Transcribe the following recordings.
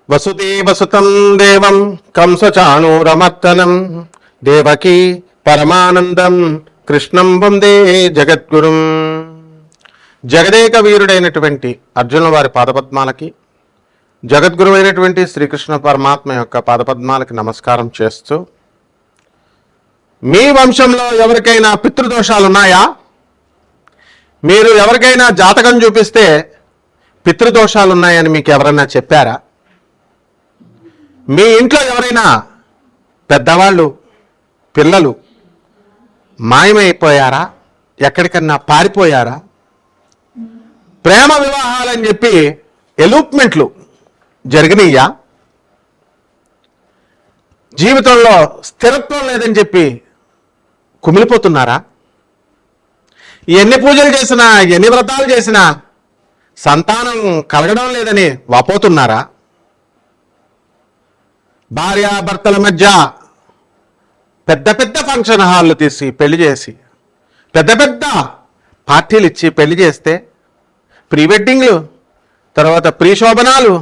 వసుదేవసుతం దేవం కంసచాణూరమర్దనం దేవకీ పరమానందం కృష్ణం వందే జగద్గురుం. జగదేక వీరుడైనటువంటి అర్జునుల వారి పాదపద్మాలకి, జగద్గురువైనటువంటి శ్రీకృష్ణ పరమాత్మ యొక్క పాదపద్మాలకి నమస్కారం చేస్తూ, మీ వంశంలో ఎవరికైనా పితృదోషాలు ఉన్నాయా? మీరు ఎవరికైనా జాతకం చూపిస్తే పితృదోషాలు ఉన్నాయని మీకు ఎవరైనా చెప్పారా? మీ ఇంట్లో ఎవరైనా పెద్దవాళ్ళు, పిల్లలు మాయమైపోయారా? ఎక్కడికన్నా పారిపోయారా? ప్రేమ వివాహాలని చెప్పి ఎలూప్మెంట్లు జరిగినాయా? జీవితంలో స్థిరత్వం లేదని చెప్పి కుమిలిపోతున్నారా? ఎన్ని పూజలు చేసినా, ఎన్ని వ్రతాలు చేసినా సంతానం కలగడం లేదని వాపోతున్నారా? భార్యాభర్తల మధ్య పెద్ద పెద్ద ఫంక్షన్ హాళ్ళు తీసి పెళ్లి చేసి, పెద్ద పెద్ద పార్టీలు ఇచ్చి పెళ్లి చేస్తే, ప్రీ వెడ్డింగ్లు, తర్వాత ప్రీ శోభనాలు,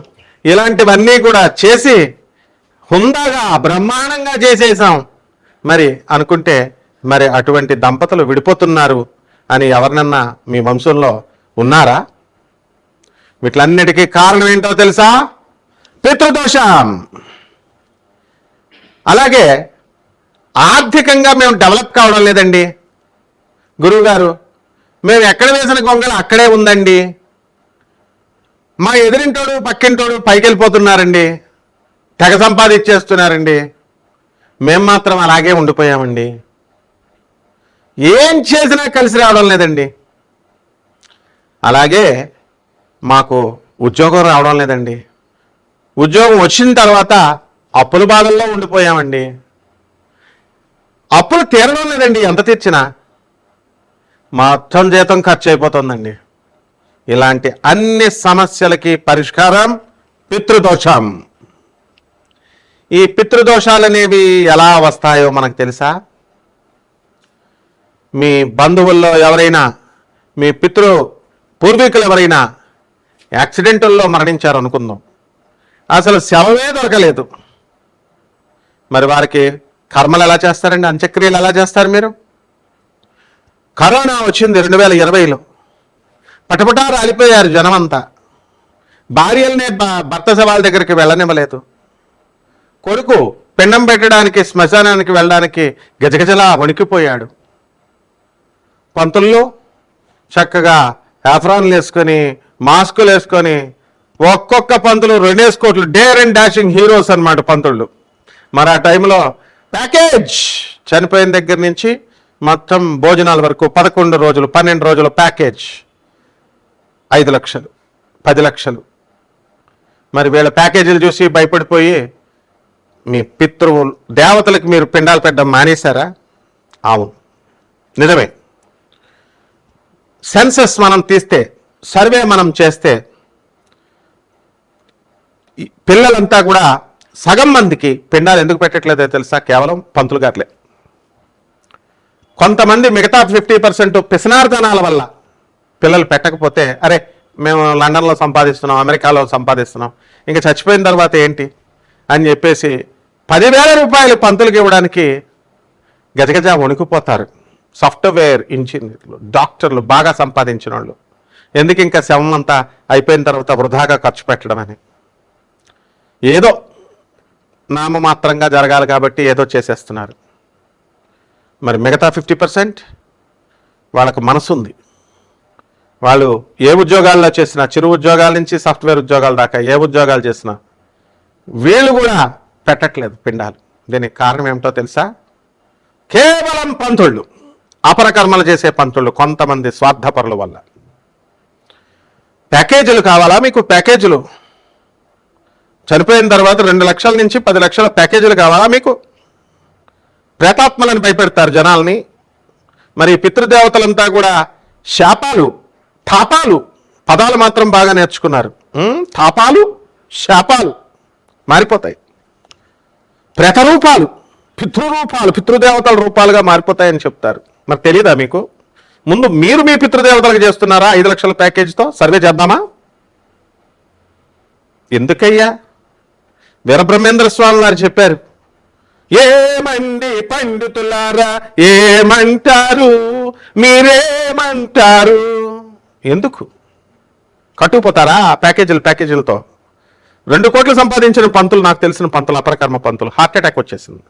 ఇలాంటివన్నీ కూడా చేసి హుందాగా బ్రహ్మాండంగా చేసేసాం మరి అనుకుంటే, మరి అటువంటి దంపతులు విడిపోతున్నారు అని ఎవరినన్నా మీ వంశంలో ఉన్నారా? వీటిలన్నిటికీ కారణం ఏంటో తెలుసా? పితృదోషం. అలాగే ఆర్థికంగా మేము డెవలప్ కావడం లేదండి. గురువుగారు, మేము ఎక్కడ వేసిన గొంగళ అక్కడే ఉందండి, మా ఎదురింటోడు పక్కింటోడు పైకి వెళ్ళిపోతున్నారండి, తెగ సంపాదించేస్తున్నారండి, మేము మాత్రం అలాగే ఉండిపోయామండి, ఏం చేసినా కలిసి రావడం లేదండి, అలాగే మాకు ఉద్యోగం రావడం లేదండి, ఉద్యోగం వచ్చిన తర్వాత అప్పుల బాధల్లో ఉండిపోయామండి, అప్పులు తీరడం లేదండి, ఎంత తీర్చినా మొత్తం జీతం ఖర్చు అయిపోతుందండి. ఇలాంటి అన్ని సమస్యలకి పరిష్కారం పితృదోషం. ఈ పితృదోషాలు అనేవి ఎలా వస్తాయో మనకు తెలుసా? మీ బంధువుల్లో ఎవరైనా, మీ పూర్వీకులు ఎవరైనా యాక్సిడెంటుల్లో మరణించారు అనుకుందాం, అసలు శవమే దొరకలేదు, మరి వారికి కర్మలు ఎలా చేస్తారండి? అంత్యక్రియలు ఎలా చేస్తారు మీరు? కరోనా వచ్చింది 2020లో, పటపటా రాలిపోయారు జనమంతా, భార్యలనే భర్త శవాల దగ్గరికి వెళ్ళనివ్వలేదు, కొడుకు పిండం పెట్టడానికి శ్మశానానికి వెళ్ళడానికి గజగజలా వణికిపోయాడు, పంతుల్లో చక్కగా ఆఫ్రాన్లు వేసుకొని మాస్కులు వేసుకొని ఒక్కొక్క పంతులు 2 కోట్లు డేర్ అండ్ డాషింగ్ హీరోస్ అన్నమాట పంతుళ్ళు. మరి ఆ టైంలో ప్యాకేజ్ చనిపోయిన దగ్గర నుంచి మొత్తం భోజనాల వరకు 11 రోజులు 12 రోజుల ప్యాకేజ్ 5 లక్షలు 10 లక్షలు. మరి వీళ్ళ ప్యాకేజీలు చూసి భయపడిపోయి మీ దేవతలకు మీరు పిండాలు పెట్టడం మానేశారా? అవును, నిజమే. సెన్సస్ మనం తీస్తే, సర్వే మనం చేస్తే, పిల్లలంతా కూడా సగం మందికి పిండాలు ఎందుకు పెట్టట్లేదో తెలుసా? కేవలం పంతులు గారులే. కొంతమంది మిగతా 50% పిసనార్ధనాల వల్ల పిల్లలు పెట్టకపోతే, అరే మేము లండన్లో సంపాదిస్తున్నాం, అమెరికాలో సంపాదిస్తున్నాం, ఇంకా చచ్చిపోయిన తర్వాత ఏంటి అని చెప్పేసి 10,000 రూపాయలు పంతులకి ఇవ్వడానికి గజగజ వణుకుపోతారు. సాఫ్ట్వేర్ ఇంజనీర్లు, డాక్టర్లు, బాగా సంపాదించిన వాళ్ళు. ఎందుకు ఇంకా శవం అంతా అయిపోయిన తర్వాత వృధాగా ఖర్చు పెట్టడం అని, ఏదో నామమాత్రంగా జరగాలి కాబట్టి ఏదో చేసేస్తున్నారు. మరి మిగతా 50% వాళ్ళకు మనసు ఉంది, వాళ్ళు ఏ ఉద్యోగాల్లో చేసినా, చిరు ఉద్యోగాల నుంచి సాఫ్ట్వేర్ ఉద్యోగాల దాకా ఏ ఉద్యోగాలు చేసినా వీళ్ళు కూడా పెట్టట్లేదు పిండాలు. దీనికి కారణం ఏమిటో తెలుసా? కేవలం పంతుళ్ళు, అపరకర్మలు చేసే పంతుళ్ళు, కొంతమంది స్వార్థపరుల వల్ల. ప్యాకేజీలు కావాలా మీకు? ప్యాకేజీలు చనిపోయిన తర్వాత 2 లక్షల నుంచి 10 లక్షల ప్యాకేజీలు కావాలా మీకు? ప్రేతాత్మలను భయపెడతారు జనాల్ని. మరి పితృదేవతలంతా కూడా శాపాలు, తాపాలు, పదాలు మాత్రం బాగా నేర్చుకున్నారు. తాపాలు, శాపాలు మారిపోతాయి. ప్రేతరూపాలు, పితృరూపాలు, పితృదేవతల రూపాలుగా మారిపోతాయని చెప్తారు. మరి తెలీదా మీకు? ముందు మీరు మీ పితృదేవతలకు చేస్తున్నారా 5 లక్షల ప్యాకేజీతో? సర్వే చేద్దామా? ఎందుకయ్యా వీరబ్రహ్మేంద్ర స్వామి వారు చెప్పారు, ఏమండి పండితులారా ఏమంటారు, మీరేమంటారు. ఎందుకు కట్టుకుపోతారా ప్యాకేజీలతో? 2 కోట్లు సంపాదించిన పంతులు, నాకు తెలిసిన పంతులు, అపరకర్మ పంతులు, హార్ట్ అటాక్ వచ్చేసింది.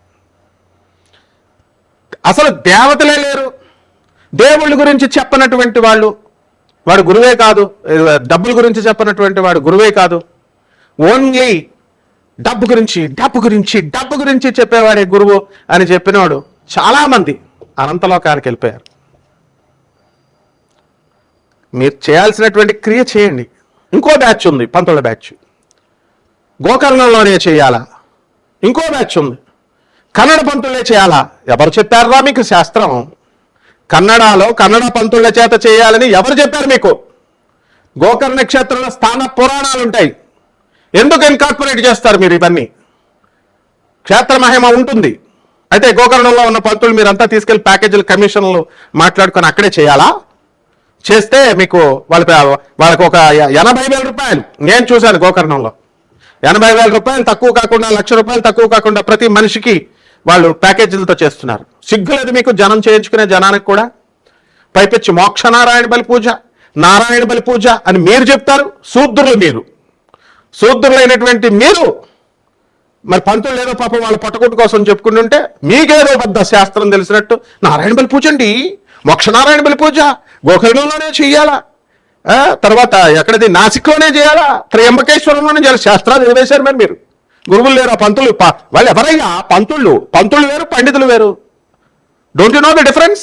అసలు దేవతలే లేరు, దేవుళ్ళ గురించి చెప్పనటువంటి వాడు గురువే కాదు, డబ్బుల గురించి చెప్పనటువంటి వాడు గురువే కాదు. ఓన్లీ డబ్బు గురించి చెప్పేవాడే గురువు అని చెప్పినవాడు చాలామంది అనంతలోకానికి వెళ్ళిపోయారు. మీరు చేయాల్సినటువంటి క్రియ చేయండి. ఇంకో బ్యాచ్ ఉంది, పంతుల బ్యాచ్, గోకర్ణంలోనే చేయాలా. ఇంకో బ్యాచ్ ఉంది, కన్నడ పంతులే చేయాలా. ఎవరు చెప్పారా మీకు శాస్త్రం? కన్నడలో కన్నడ పంతుల చేత చేయాలని ఎవరు చెప్పారు మీకు? గోకర్ణ క్షేత్రంలో స్థాన పురాణాలు ఉంటాయి. ఎందుకు ఇన్కార్పొరేట్ చేస్తారు మీరు ఇవన్నీ? క్షేత్ర మహిమ ఉంటుంది. అయితే గోకర్ణంలో ఉన్న పంతులు మీరంతా తీసుకెళ్లి ప్యాకేజీలు, కమిషన్లు మాట్లాడుకొని అక్కడే చేయాలా? చేస్తే మీకు వాళ్ళకి ఒక 80,000 రూపాయలు నేను చూశాను గోకర్ణంలో. 80,000 రూపాయలు తక్కువ కాకుండా, 1,00,000 రూపాయలు తక్కువ కాకుండా ప్రతి మనిషికి వాళ్ళు ప్యాకేజీలతో చేస్తున్నారు. సిగ్గులేదు మీకు జనం చేయించుకునే జనానికి కూడా? పైపెచ్చి మోక్షనారాయణ బలి పూజ, నారాయణ బలి పూజ అని మీరు చెప్తారు. శూద్రులైనటువంటి మీరు మరి పంతులు ఏదో పాపం వాళ్ళ పట్టుకుంటు కోసం చెప్పుకుంటుంటే మీకేదో పెద్ద శాస్త్రం తెలిసినట్టు నారాయణ బలి పూజ అండి, మోక్షనారాయణ బలి పూజ గోకర్ణంలోనే చెయ్యాలా, తర్వాత ఎక్కడది నాసిక్లోనే చేయాలా, త్రయంబకేశ్వరంలోనే చేయాలి. శాస్త్రాలు చదివేశారు మరి మీరు. గురువులు లేరు, పంతులు వాళ్ళు ఎవరయ్యా? పంతులు వేరు, పండితులు వేరు. Don't you know the difference?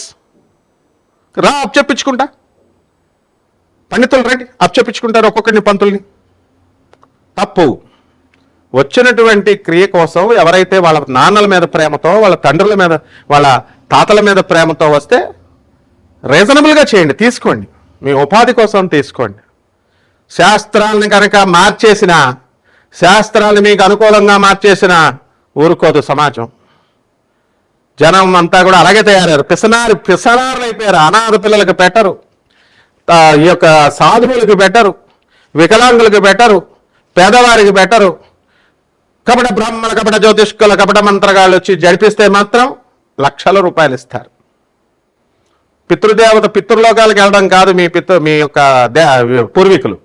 రా అప్చెప్పించుకుంటా, పండితులు రండి అప్చెప్పించుకుంటారు ఒక్కొక్కరిని పంతుల్ని. తప్పు. వచ్చినటువంటి క్రియ కోసం ఎవరైతే వాళ్ళ నాన్నల మీద ప్రేమతో, వాళ్ళ తండ్రుల మీద, వాళ్ళ తాతల మీద ప్రేమతో వస్తే రీజనబుల్గా చేయండి, తీసుకోండి, మీ ఉపాధి కోసం తీసుకోండి. శాస్త్రాలను కనుక మార్చేసిన, శాస్త్రాలు మీకు అనుకూలంగా మార్చేసిన ఊరుకోదు సమాజం. జనం అంతా కూడా అలాగే తయారయ్యారు, పిసనారులు అయిపోయారు. అనాథ పిల్లలకు పెట్టరు, ఈ యొక్క సాధువులకు పెట్టరు, వికలాంగులకు పెట్టరు, పేదవారికి పెట్టరు. కపట బ్రాహ్మణ, కపట జ్యోతిష్కుల, కపట మంత్రగాళ్ళు వచ్చి జరిపిస్తే మాత్రం లక్షల రూపాయలు ఇస్తారు. పితృదేవత పితృలోకాలకు వెళ్ళడం కాదు మీ యొక్క పూర్వీకులు.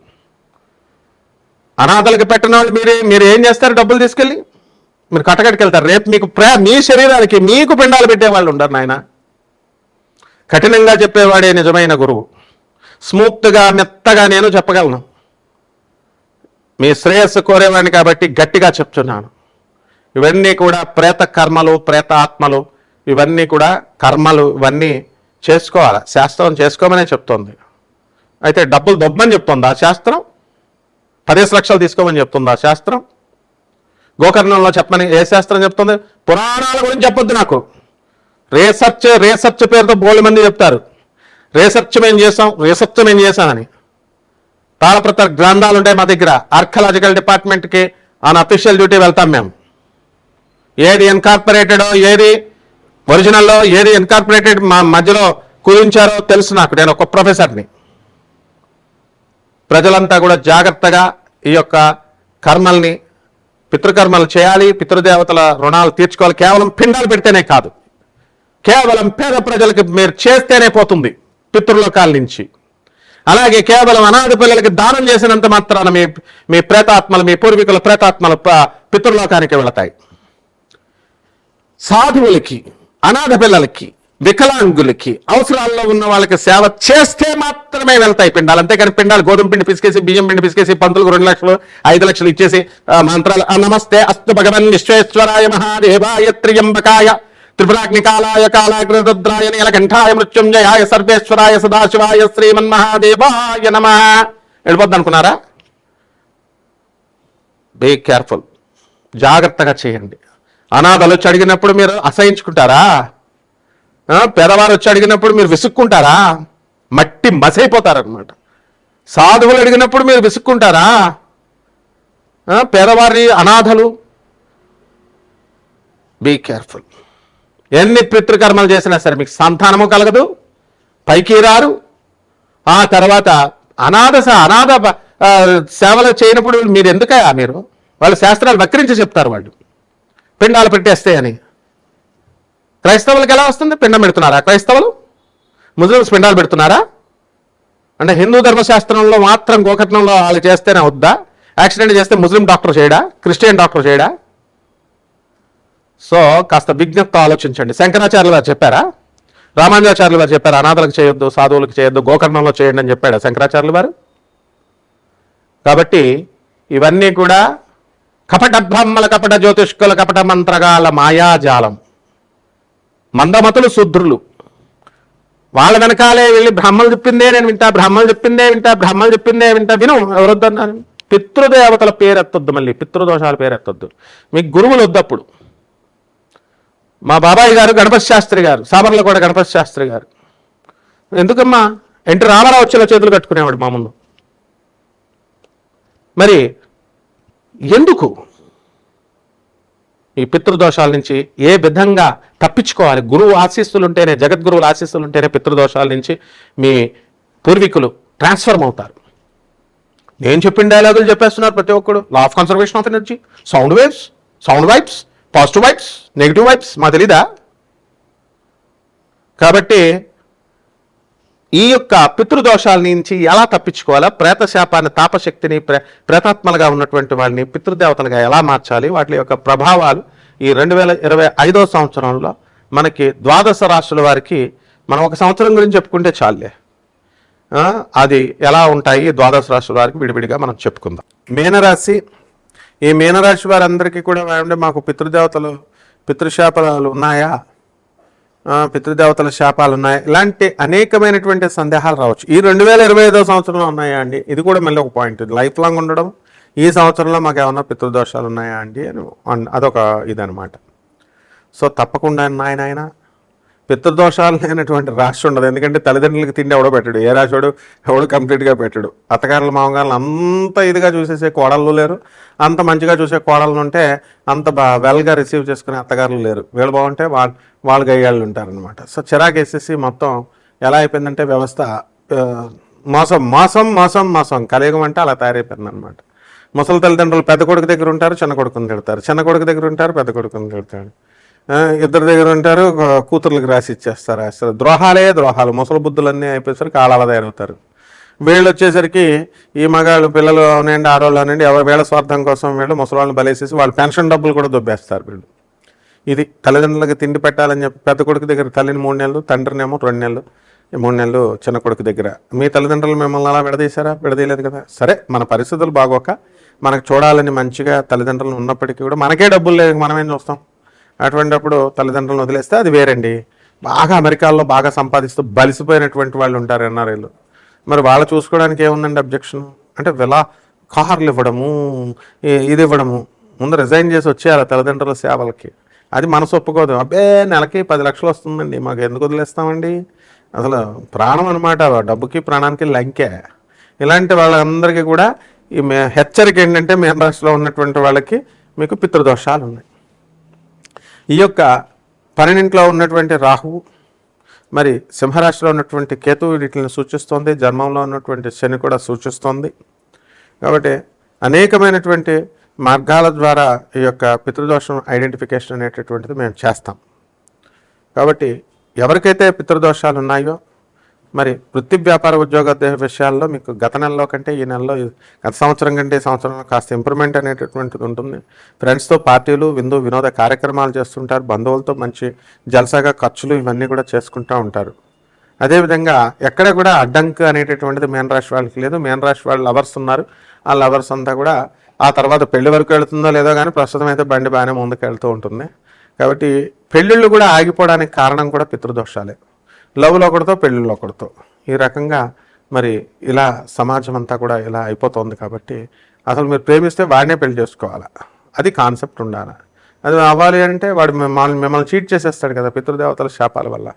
అనాథలకు పెట్టిన వాళ్ళు మీరు ఏం చేస్తారు? డబ్బులు తీసుకెళ్ళి మీరు కట్టకడికి వెళ్తారు. రేపు మీకు మీ శరీరానికి మీకు పిండాలు పెట్టేవాళ్ళు ఉండరు నాయన. కఠినంగా చెప్పేవాడే నిజమైన గురువు. స్మూత్గా మెత్తగా నేను చెప్పగలను. మీ శ్రేయస్సు కోరేవాడిని కాబట్టి గట్టిగా చెప్తున్నాను. ఇవన్నీ కూడా ప్రేత కర్మలు, ప్రేత ఆత్మలు, ఇవన్నీ కూడా కర్మలు, ఇవన్నీ చేసుకోవాలి. శాస్త్రం చేసుకోమనే చెప్తోంది. అయితే డబ్బులు దొబ్బని చెప్తుంది ఆ శాస్త్రం? 10 లక్షలు తీసుకోమని చెప్తుంది ఆ శాస్త్రం? గోకర్ణంలో చెప్పమని ఏ శాస్త్రం చెప్తుంది? పురాణాల గురించి చెప్పొద్దు నాకు. రీసెర్చ్ పేరుతో బోల్డ్ మంది చెప్తారు. రీసెర్చ్ మేము చేసామని. తాళప్రత గ్రంథాలు ఉంటాయి మా దగ్గర. ఆర్కియాలజికల్ డిపార్ట్మెంట్కి ఆన్ అఫీషియల్ డ్యూటీ వెళ్తాం మేము. ఏది ఇన్కార్పొరేటెడో, ఏది ఒరిజినల్లో, ఏది ఇన్కార్పొరేటెడ్ మా మధ్యలో కుదించారో తెలుసు నాకు. నేను ఒక ప్రొఫెసర్ని. ప్రజలంతా కూడా జాగ్రత్తగా ఈ యొక్క కర్మల్ని, పితృకర్మలు చేయాలి, పితృదేవతల రుణాలు తీర్చుకోవాలి. కేవలం పిండాలు పెడితేనే కాదు, కేవలం పేద ప్రజలకు మీరు చేస్తేనే పోతుంది పితృలోకాల నుంచి. అలాగే కేవలం అనాథ పిల్లలకి దానం చేసినంత మాత్రాన మీ ప్రేతాత్మలు, మీ పూర్వీకుల ప్రేతాత్మలు పితృలోకానికి వెళతాయి. సాధువులకి, అనాథ పిల్లలకి, వికలాంగులకి, అవసరాల్లో ఉన్న వాళ్ళకి సేవ చేస్తే మాత్రమే వెళ్తాయి పిండాలు. అంతేకాని పిండాలు గోధుమ పిండి పిసికేసి, బియ్యం పిండి పిసికేసి, పంతులకు 2 లక్షలు 5 లక్షలు ఇచ్చేసి మంత్రాలు నమస్తే అస్తు భగవన్ విశ్వేశ్వరాయ మహాదేవాయ త్రియంబకాయ త్రిపురాగ్నికాలాయ కాలాగ్రరుద్రాయ నీలకంఠాయ మృత్యుంజయాయ సర్వేశ్వరాయ సదాశివాయ శ్రీమన్మహాదేవాయ నమః వెళ్ళిపోద్ది అనుకున్నారా? బీ కేర్ఫుల్, జాగ్రత్తగా చేయండి. అనాథలు వచ్చి అడిగినప్పుడు మీరు అసహించుకుంటారా? పేదవారు వచ్చి అడిగినప్పుడు మీరు విసుక్కుంటారా? మట్టి మసైపోతారనమాట. సాధువులు అడిగినప్పుడు మీరు విసుక్కుంటారా? పేదవారి అనాథలు. Be careful. ఎన్ని పితృకర్మలు చేసినా సరే మీకు సంతానము కలగదు, పైకి రారు. ఆ తర్వాత అనాథ సేవలు చేయనప్పుడు మీరు ఎందుకయ్యా? వాళ్ళు శాస్త్రాలు వక్రించి చెప్తారు. వాళ్ళు పిండాలు పెట్టేస్తే అని. క్రైస్తవులకు ఎలా వస్తుంది? పిండం పెడుతున్నారా క్రైస్తవులు? ముస్లిమ్స్ పిండాలు పెడుతున్నారా? అంటే హిందూ ధర్మశాస్త్రంలో మాత్రం గోకర్ణంలో వాళ్ళు చేస్తేనే వద్దా? యాక్సిడెంట్ చేస్తే ముస్లిం డాక్టర్ చేయడా? క్రిస్టియన్ డాక్టర్ చేయడా? సో కాస్త విజ్ఞప్తితో ఆలోచించండి. శంకరాచార్యులు వారు చెప్పారా? రామానుజాచార్యులు వారు చెప్పారా అనాథలకు చేయొద్దు, సాధువులకు చేయొద్దు, గోకర్ణంలో చేయండి అని చెప్పాడా శంకరాచార్యులు వారు? కాబట్టి ఇవన్నీ కూడా కపట బ్రహ్మల, కపట జ్యోతిష్కుల, కపట మంత్రగాల మాయాజాలం. మందమతులు శూద్రులు వాళ్ళ వెనకాలే వెళ్ళి బ్రహ్మలు చెప్పిందే నేను వింటా, బ్రహ్మలు చెప్పిందే వింటా, బ్రహ్మలు చెప్పిందే వింటా. విను, ఎవరొద్దన్నారు? పితృదేవతల పేరెత్తొద్దు, మళ్ళీ పితృదోషాల పేరెత్తొద్దు. మీకు గురువులు వద్దప్పుడు. మా బాబాయ్ గారు గణపతి శాస్త్రి గారు, సాబర్లకోట గణపతి శాస్త్రి గారు ఎందుకమ్మా ఎన్టీ రామారావు వచ్చేలా చేతులు కట్టుకునేవాడు మా ముందు. మరి ఎందుకు ఈ పితృదోషాల నుంచి ఏ విధంగా తప్పించుకోవాలి? గురువు ఆశీస్సులు ఉంటేనే, జగద్గురువుల ఆశీస్సులు ఉంటేనే పితృదోషాల నుంచి మీ పూర్వీకులు ట్రాన్స్ఫర్మ్ అవుతారు. నేను చెప్పిన డైలాగులు చెప్పేస్తున్నారు ప్రతి ఒక్కడు. Law of conservation of energy, sound waves, sound vibes, positive vibes, negative vibes మా తెలీదా? కాబట్టి ఈ యొక్క పితృదోషాల నుంచి ఎలా తప్పించుకోవాలా, ప్రేతశాపాన్ని, తాపశక్తిని, ప్రేతాత్మలుగా ఉన్నటువంటి వాళ్ళని పితృదేవతలుగా ఎలా మార్చాలి, వాటి యొక్క ప్రభావాలు ఈ 2025 సంవత్సరంలో మనకి ద్వాదశ రాశుల వారికి మనం ఒక సంవత్సరం గురించి చెప్పుకుంటే చాలే, అది ఎలా ఉంటాయి ద్వాదశ రాశుల వారికి విడివిడిగా మనం చెప్పుకుందాం. మీనరాశి, ఈ మీనరాశి వారందరికీ కూడా మాకు పితృదేవతలు, పితృశాపాలు ఉన్నాయా, పితృదేవతల శాపాలు ఉన్నాయి, ఇలాంటి అనేకమైనటువంటి సందేహాలు రావచ్చు. ఈ 2025 సంవత్సరంలో ఉన్నాయా అండి? ఇది కూడా మళ్ళీ ఒక పాయింట్. లైఫ్ లాంగ్ ఉండడం, ఈ సంవత్సరంలో మాకు ఏమన్నా పితృదోషాలు ఉన్నాయా అండి అని అదొక ఇదనమాట. సో తప్పకుండా నాయన పితృదోషాలు లేనటువంటి రాశి ఉండదు. ఎందుకంటే తల్లిదండ్రులకి తిండి ఎవడో పెట్టాడు, ఏ రాశివాడు ఎవడు కంప్లీట్గా పెట్టాడు. అత్తగారులు మామగారులు అంత ఇదిగా చూసేసే కోడళ్ళు లేరు, అంత మంచిగా చూసే కోడళ్ళు ఉంటే అంత వెల్గా రిసీవ్ చేసుకునే అత్తగారులు లేరు. వీళ్ళు బాగుంటే వాళ్ళు గయ్యాళ్ళు ఉంటారనమాట. సో చిరాకు వేసేసి మొత్తం ఎలా అయిపోయిందంటే వ్యవస్థ మోసం మోసం మోసం మోసం కలియుగం అంటే అలా తయారైపోయింది అనమాట. ముసలి తల్లిదండ్రులు పెద్ద కొడుకు దగ్గర ఉంటారు, చిన్న కొడుకుని తిడతారు, చిన్న కొడుకు దగ్గర ఉంటారు, పెద్ద కొడుకుని తిడతాడు, ఇద్దరి దగ్గర ఉంటారు, కూతుర్లకు రాసి ఇచ్చేస్తారు. అసలు ద్రోహాలు, ముసలి బుద్ధులన్నీ అయిపోయేసరికి కాలాల తయారవుతారు. వీళ్ళు వచ్చేసరికి ఈ మగాళ్ళు పిల్లలు అవనండి, ఆడవాళ్ళు అవనండి, ఎవరు వీళ్ళ స్వార్థం కోసం వీళ్ళు ముసలివాళ్ళని బలేసేసి వాళ్ళు పెన్షన్ డబ్బులు కూడా దొబ్బేస్తారు వీళ్ళు. ఇది తల్లిదండ్రులకి తిండి పెట్టాలని చెప్పి పెద్ద కొడుకు దగ్గర తల్లిని 3 నెలలు, తండ్రినేమో 2 నెలలు, 3 నెలలు చిన్న కొడుకు దగ్గర. మీ తల్లిదండ్రులు మిమ్మల్ని అలా విడదీశారా? విడదీయలేదు కదా. సరే, మన పరిస్థితులు బాగోక మనకు చూడాలని మంచిగా తల్లిదండ్రులు ఉన్నప్పటికీ కూడా మనకే డబ్బులు లేదు, మనమేం చూస్తాం? అటువంటిప్పుడు తల్లిదండ్రులను వదిలేస్తే అది వేరండి. బాగా అమెరికాలో బాగా సంపాదిస్తూ బలిసిపోయినటువంటి వాళ్ళు ఉంటారు ఎన్ఆర్ఐలు. మరి వాళ్ళు చూసుకోవడానికి ఏముందండి అబ్జెక్షన్? అంటే కార్లు ఇవ్వడము, ఇది ఇవ్వడము, ముందు రిజైన్ చేసి వచ్చేయాలి తల్లిదండ్రుల సేవలకి. అది మనసు ఒప్పుకోదు. అబ్బే నెలకి 10 లక్షలు వస్తుందండి, మాకు ఎందుకు వదిలేస్తామండి? అసలు ప్రాణం అనమాట, డబ్బుకి ప్రాణానికి లంకే. ఇలాంటి వాళ్ళందరికీ కూడా ఈ హెచ్చరిక ఏంటంటే మీన రాశిలో ఉన్నటువంటి వాళ్ళకి మీకు పితృదోషాలు ఉన్నాయి. ఈ యొక్క 12ంట్లో ఉన్నటువంటి రాహువు, మరి సింహరాశిలో ఉన్నటువంటి కేతువు వీటిని సూచిస్తోంది, జన్మంలో ఉన్నటువంటి శని కూడా సూచిస్తోంది. కాబట్టి అనేకమైనటువంటి మార్గాల ద్వారా ఈ యొక్క పితృదోషం ఐడెంటిఫికేషన్ అనేటటువంటిది మేము చేస్తాం. కాబట్టి ఎవరికైతే పితృదోషాలు ఉన్నాయో, మరి వృత్తి వ్యాపార ఉద్యోగ విషయాల్లో మీకు గత నెలలో కంటే ఈ నెలలో, గత సంవత్సరం కంటే సంవత్సరంలో కాస్త ఇంప్రూవ్మెంట్ అనేటటువంటిది ఉంటుంది. ఫ్రెండ్స్తో పార్టీలు, వినోద కార్యక్రమాలు చేస్తుంటారు, బంధువులతో మంచి జలసాగా ఖర్చులు ఇవన్నీ కూడా చేసుకుంటూ ఉంటారు. అదేవిధంగా ఎక్కడ కూడా అడ్డంకు అనేటటువంటిది మీన రాశి వాళ్ళకి లేదు. మీన రాశి వాళ్ళు లవర్స్ ఉన్నారు, ఆ లవర్స్ అంతా కూడా ఆ తర్వాత పెళ్లి వరకు వెళుతుందో లేదో కానీ ప్రస్తుతం అయితే బండి బాగానే ముందుకు వెళ్తూ ఉంటుంది. కాబట్టి పెళ్ళిళ్ళు కూడా ఆగిపోవడానికి కారణం కూడా పితృదోషాలే. లవ్లో ఒకటితో, పెళ్ళిళ్ళు ఒకటితో, ఈ రకంగా మరి ఇలా సమాజం అంతా కూడా ఇలా అయిపోతుంది. కాబట్టి అసలు మీరు ప్రేమిస్తే వాడినే పెళ్లి చేసుకోవాలా, అది కాన్సెప్ట్ ఉండాలి. అది అవ్వాలి అంటే వాడు మిమ్మల్ని చీట్ చేసేస్తాడు కదా పితృదేవతల శాపాల వల్ల.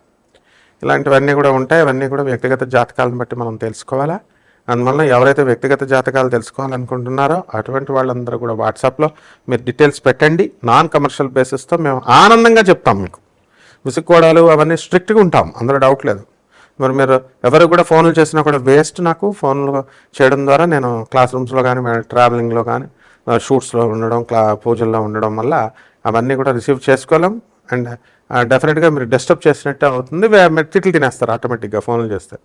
ఇలాంటివన్నీ కూడా ఉంటాయి. అవన్నీ కూడా వ్యక్తిగత జాతకాలను బట్టి మనం తెలుసుకోవాలా. అందువల్ల ఎవరైతే వ్యక్తిగత జాతకాలు తెలుసుకోవాలనుకుంటున్నారో అటువంటి వాళ్ళందరూ కూడా వాట్సాప్లో మీరు డీటెయిల్స్ పెట్టండి. నాన్ కమర్షియల్ బేసిస్తో మేము ఆనందంగా చెప్తాం. మీకు విసుక్కోవడాలు అవన్నీ స్ట్రిక్ట్గా ఉంటాం, అందులో డౌట్ లేదు. మరి మీరు ఎవరు కూడా ఫోన్లు చేసినా కూడా వేస్ట్. నాకు ఫోన్లు చేయడం ద్వారా నేను క్లాస్ రూమ్స్లో కానీ ట్రావెలింగ్లో కానీ షూట్స్లో ఉండడం, పూజల్లో ఉండడం వల్ల అవన్నీ కూడా రిసీవ్ చేసుకోలేం. అండ్ డెఫినెట్గా మీరు డిస్టర్బ్ చేసినట్టే అవుతుంది, మీరు తిట్లు తినేస్తారు ఆటోమేటిక్గా ఫోన్లు చేస్తే.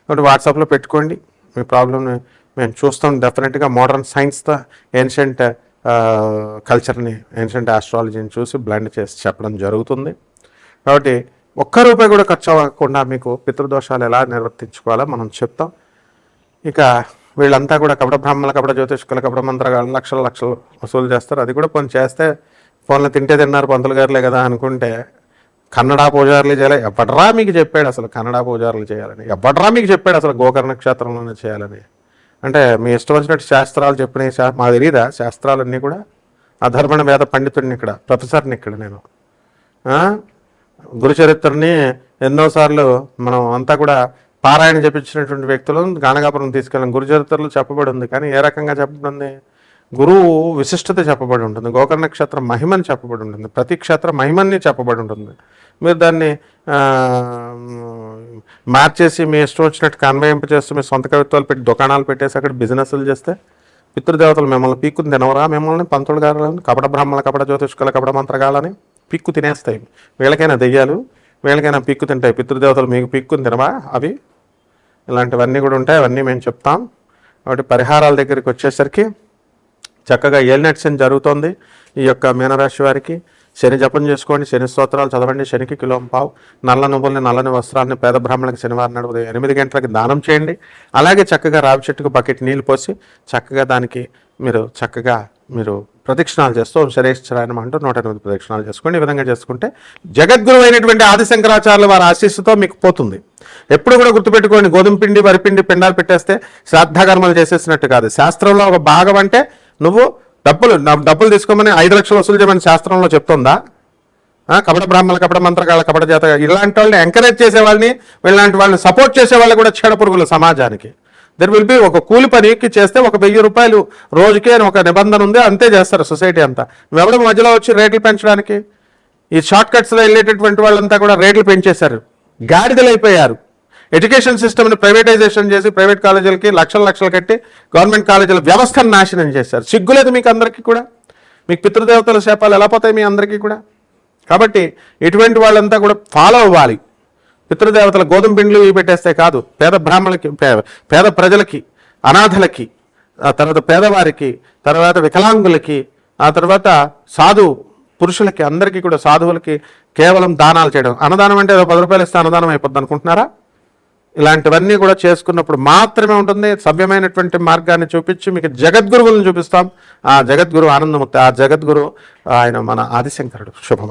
కాబట్టి వాట్సాప్లో పెట్టుకోండి, మీ ప్రాబ్లమ్ని మేము చూస్తాం. డెఫినెట్గా మోడర్న్ సైన్స్తో ఏన్షియంట్ కల్చర్ని, ఏన్షియంట్ ఆస్ట్రాలజీని చూసి బ్లెండ్ చేసి చెప్పడం జరుగుతుంది. కాబట్టి ₹1 కూడా ఖర్చు అవ్వకుండా మీకు పితృదోషాలు ఎలా నిర్వర్తించుకోవాలో మనం చెప్తాం. ఇక వీళ్ళంతా కూడా కపట బ్రాహ్మణుల, కపట జ్యోతిష్కుల, కపట మంత్రగాళ్ళు లక్షలు వసూలు చేస్తారు. అది కూడా కొన్ని చేస్తే ఫోన్లో తింటే తిన్నారు పంతులు గారులే కదా అనుకుంటే కన్నడ పూజారులు చేయాలి. ఎవడ్రా మీకు చెప్పాడు అసలు కన్నడ పూజారులు చేయాలని? ఎవడ్రా మీకు చెప్పాడు అసలు గోకర్ణ క్షేత్రంలోనే చేయాలని? అంటే మీ ఇష్టం వచ్చినట్టు శాస్త్రాలు చెప్పినాయి. మాకు తెలియదా శాస్త్రాలన్నీ కూడా? అధర్మణ వేద పండితుడిని ఇక్కడ, ప్రొఫెసర్ని ఇక్కడ నేను. గురుచరిత్రని ఎన్నోసార్లు మనం అంతా కూడా పారాయణ చెప్పించినటువంటి వ్యక్తులను గానగాపురం తీసుకెళ్ళాం. గురుచరిత్రలో చెప్పబడి ఉంది, కానీ ఏ రకంగా చెప్పబడింది? గురువు విశిష్టత చెప్పబడి ఉంటుంది, గోకర్ణ క్షేత్ర మహిమని చెప్పబడి ఉంటుంది, ప్రతి క్షేత్ర మహిమని చెప్పబడి ఉంటుంది. మీరు దాన్ని మార్చేసి మీ ఇష్టం వచ్చినట్టు కన్వయింపు చేస్తూ మీ సొంత కవిత్వాలు పెట్టి దుకాణాలు పెట్టేసి అక్కడ బిజినెస్లు చేస్తే పితృదేవతలు మిమ్మల్ని పీక్కుని తినవరా? మిమ్మల్ని పంతులు గారులని, కపట బ్రాహ్మణుల, కపట జ్యోతిష్కుల, కపట మంత్రగాలని పీక్కు తినేస్తాయి. వీళ్ళకైనా దెయ్యాలు, వీళ్ళకైనా పీక్కు తింటాయి. పితృదేవతలు మీకు పీక్కుని తినవా? అవి ఇలాంటివన్నీ కూడా ఉంటాయి, అవన్నీ మేము చెప్తాం. కాబట్టి పరిహారాల దగ్గరికి వచ్చేసరికి చక్కగా ఏలినాటి శని జరుగుతోంది ఈ యొక్క మీనరాశి వారికి. శని జపం చేసుకోండి, శని స్తోత్రాలు చదవండి, శనికి కిలోంపావు నల్ల నువ్వుల్ని, నల్లని వస్త్రాన్ని పేద బ్రాహ్మణులకు శనివారం నాడు ఉదయం 8 గంటలకి దానం చేయండి. అలాగే చక్కగా రావి చెట్టుకు బకెట్ నీళ్ళు పోసి చక్కగా దానికి మీరు ప్రదక్షిణాలు చేస్తూ శరేశ్వరాయనం అంటూ 108 ప్రదక్షిణాలు చేసుకోండి. ఈ విధంగా చేసుకుంటే జగద్గురు అయినటువంటి ఆదిశంకరాచార్యుల వారి ఆశీస్సుతో మీకు పోతుంది. ఎప్పుడు కూడా గుర్తుపెట్టుకోండి, గోధుమ పిండి, వరిపిండి పిండాలు పెట్టేస్తే శ్రాద్ధకర్మలు చేసేసినట్టు కాదు. శాస్త్రంలో ఒక భాగం అంటే నువ్వు డబ్బులు తీసుకోమని 5 లక్షలు వసూలు చేయమని శాస్త్రంలో చెప్తుందా? కపట బ్రాహ్మణుల, కపట మంత్రగాళ్ళ, కపట జాత ఇలాంటి వాళ్ళని ఎంకరేజ్ చేసే వాళ్ళని, వీళ్ళంటి వాళ్ళని సపోర్ట్ చేసే వాళ్ళు కూడా చెడ పురుగులు సమాజానికి. దెర్ విల్ బి ఒక కూలి పనికి చేస్తే ఒక ₹1000 రోజుకి అని ఒక నిబంధన ఉంది, అంతే చేస్తారు సొసైటీ అంతా. ఎవరి మధ్యలో వచ్చి రేట్లు పెంచడానికి ఈ షార్ట్ కట్స్లో వెళ్ళేటటువంటి వాళ్ళంతా కూడా రేట్లు పెంచేశారు, గాడిదలు అయిపోయారు. ఎడ్యుకేషన్ సిస్టమ్ని ప్రైవేటైజేషన్ చేసి ప్రైవేట్ కాలేజీలకి లక్షలు కట్టి గవర్నమెంట్ కాలేజీల వ్యవస్థను నాశనం చేశారు. సిగ్గులేదు మీకు అందరికీ కూడా? మీకు పితృదేవతల శాపాలు ఎలా పోతాయి మీ అందరికీ కూడా? కాబట్టి ఇటువంటి వాళ్ళంతా కూడా ఫాలో అవ్వాలి. పితృదేవతల గోధుమ పిండ్లు ఇవి పెట్టేస్తే కాదు, పేద బ్రాహ్మణులకి, పేద ప్రజలకి, అనాథలకి, ఆ తర్వాత పేదవారికి, తర్వాత వికలాంగులకి, ఆ తర్వాత సాధు పురుషులకి, అందరికీ కూడా సాధువులకి కేవలం దానాలు చేయడం. అన్నదానం అంటే ఏదో ₹10 ఇస్తే అన్నదానం అయిపోద్ది అనుకుంటున్నారా? ఇలాంటివన్నీ కూడా చేసుకున్నప్పుడు మాత్రమే ఉంటుంది. సవ్యమైనటువంటి మార్గాన్ని చూపించి మీకు జగద్గురువులను చూపిస్తాం. ఆ జగద్గురు ఆనందమూర్తి, ఆ జగద్గురు ఆయన మన ఆదిశంకరుడు. శుభం.